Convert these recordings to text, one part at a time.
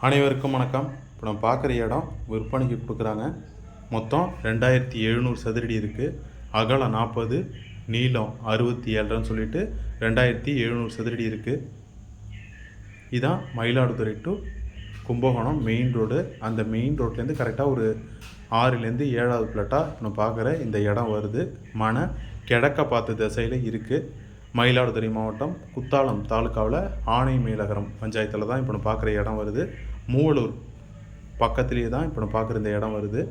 அனைவருக்கும் வணக்கம். இப்போ நம்ம பார்க்குற இடம் விற்பனைக்கு கொடுக்குறாங்க. மொத்தம் 2700 சதுரடி இருக்குது. அகலம் 40, நீளம் 67ன்னு சொல்லிட்டு 2700 சதுரடி இருக்குது. இதுதான் Mayiladuthurai to Kumbakonam main road. அந்த மெயின் ரோட்லேருந்து கரெக்டாக ஒரு 6லேருந்து 7வது பிளாட்டாக நம்ம பார்க்குற இந்த இடம் வருது. மன கிழக்க பார்த்த திசையில் இருக்குது. மயிலாடுதுறை மாவட்டம் குத்தாலம் தாலுக்காவில் ஆனைமேலகரம் பஞ்சாயத்தில் தான் இப்போ நம்ம பார்க்குற இடம் வருது. மூவலூர் பக்கத்துலேயே தான் இப்போ நம்ம பார்க்குற இந்த இடம் வருது.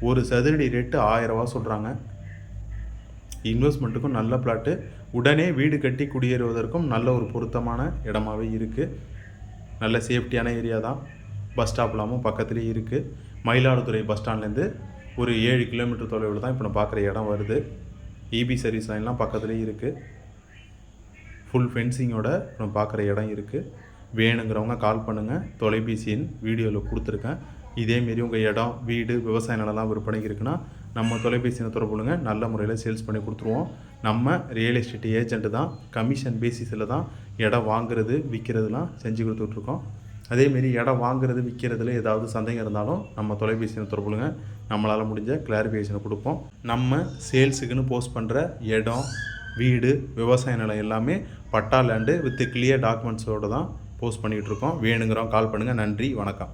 ஒரு சதுரடி ரேட்டு 1000 ரூபா சொல்கிறாங்க. இன்வெஸ்ட்மெண்ட்டுக்கும் நல்ல பிளாட்டு, உடனே வீடு கட்டி குடியேறுவதற்கும் நல்ல ஒரு பொருத்தமான இடமாகவே இருக்குது. நல்ல சேஃப்டியான ஏரியா தான். பஸ் ஸ்டாப்லாமும் பக்கத்துலேயே இருக்குது. மயிலாடுதுறை பஸ் ஸ்டாண்ட்லேருந்து ஒரு 7 கிலோமீட்டர் தொலைவில் தான் இப்போ நம்ம பார்க்குற இடம் வருது. இபி சர்வீஸ் லைன்லாம் பக்கத்துலேயே இருக்குது. ஃபுல் ஃபென்சிங்கோட நம்ம பார்க்குற இடம் இருக்குது. வேணுங்கிறவங்க கால் பண்ணுங்கள். தொலைபேசி எண் வீடியோவில் கொடுத்துருக்கேன். இதேமாரி உங்கள் இடம், வீடு, விவசாய நிலம்லாம் விற்பனைக்கு இருக்குன்னா நம்ம தொலைபேசி எண்ணை தொடர்பு கொள்ளுங்க. நல்ல முறையில் சேல்ஸ் பண்ணி கொடுத்துருவோம். நம்ம ரியல் எஸ்டேட் ஏஜென்ட்டு தான். கமிஷன் பேசிஸில் தான் இடம் வாங்குறது விற்கிறதுலாம் செஞ்சு கொடுத்துட்ருக்கோம். அதேமாரி இடம் வாங்குறது விற்கிறதுல ஏதாவது சந்தேகம் இருந்தாலும் நம்ம தொலைபேசி எண்ணை தொடர்பு கொள்ளுங்க. நம்மளால் முடிஞ்ச கிளாரிஃபிகேஷனை கொடுப்போம். நம்ம சேல்ஸுக்குன்னு போஸ்ட் பண்ணுற இடம், வீடு, விவசாய நிலம் எல்லாமே பட்டா லேண்டு வித் கிளியர் டாக்குமெண்ட்ஸோடு தான் போஸ்ட் பண்ணிகிட்ருக்கோம். வேணுங்கிறோம் கால் பண்ணுங்கள். நன்றி, வணக்கம்.